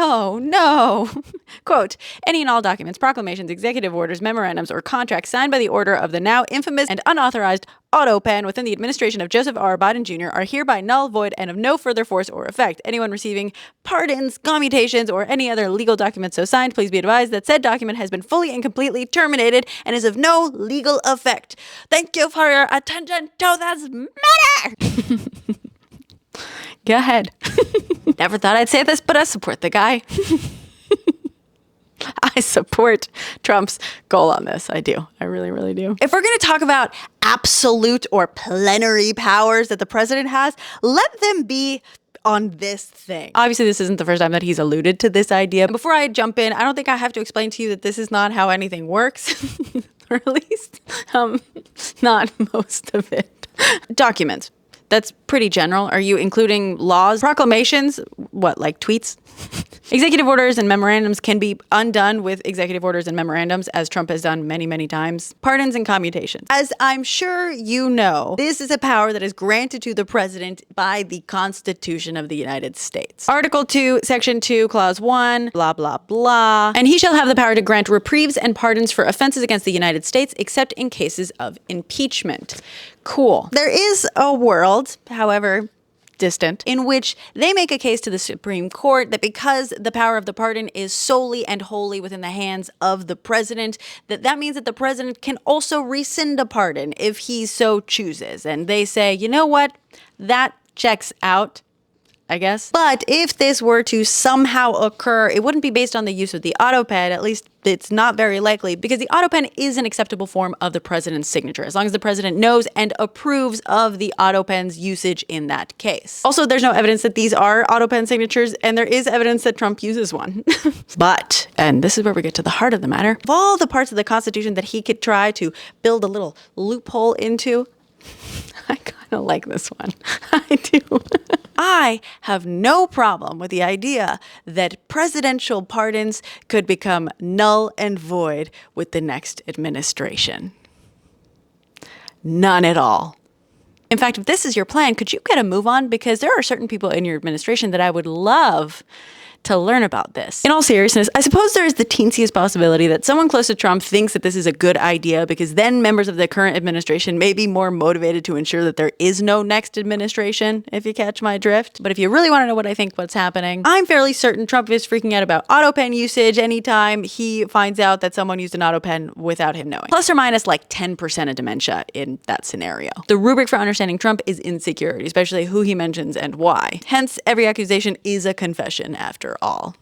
Oh, no. Quote, any and all documents, proclamations, executive orders, memorandums, or contracts signed by the order of the now infamous and unauthorized Otto Penn within the administration of Joseph R. Biden Jr. are hereby null, void, and of no further force or effect. Anyone receiving pardons, commutations, or any other legal document so signed, please be advised that said document has been fully and completely terminated and is of no legal effect. Thank you for your attention to this matter. Go ahead. Never thought I'd say this, but I support the guy. I support Trump's goal on this. I do. I really, really do. If we're going to talk about absolute or plenary powers that the president has, let them be on this thing. Obviously, this isn't the first time that he's alluded to this idea. Before I jump in, I don't think I have to explain to you that this is not how anything works, or at least not most of it. Documents. That's pretty general. Are you including laws, proclamations, what, like tweets? Executive orders and memorandums can be undone with executive orders and memorandums, as Trump has done many, many times. Pardons and commutations. As I'm sure you know, this is a power that is granted to the president by the Constitution of the United States. Article 2, Section 2, Clause 1, blah, blah, blah. And he shall have the power to grant reprieves and pardons for offenses against the United States, except in cases of impeachment. Cool. There is a world, however distant, in which they make a case to the Supreme Court that because the power of the pardon is solely and wholly within the hands of the president, that means that the president can also rescind a pardon if he so chooses. And they say, you know what? That checks out, I guess. But if this were to somehow occur, it wouldn't be based on the use of the Otto Pen. At least it's not very likely, because the Otto Pen is an acceptable form of the president's signature, as long as the president knows and approves of the Otto Pen's usage in that case. Also, there's no evidence that these are Otto Pen signatures, and there is evidence that Trump uses one. But, and this is where we get to the heart of the matter, of all the parts of the Constitution that he could try to build a little loophole into, I kind of like this one. I do. I have no problem with the idea that presidential pardons could become null and void with the next administration. None at all. In fact, if this is your plan, could you get a move on? Because there are certain people in your administration that I would love to learn about this. In all seriousness, I suppose there is the teensiest possibility that someone close to Trump thinks that this is a good idea, because then members of the current administration may be more motivated to ensure that there is no next administration, if you catch my drift. But if you really want to know what I think what's happening, I'm fairly certain Trump is freaking out about Otto Pen usage anytime he finds out that someone used an Otto Pen without him knowing. Plus or minus like 10% of dementia in that scenario. The rubric for understanding Trump is insecurity, especially who he mentions and why. Hence, every accusation is a confession after all.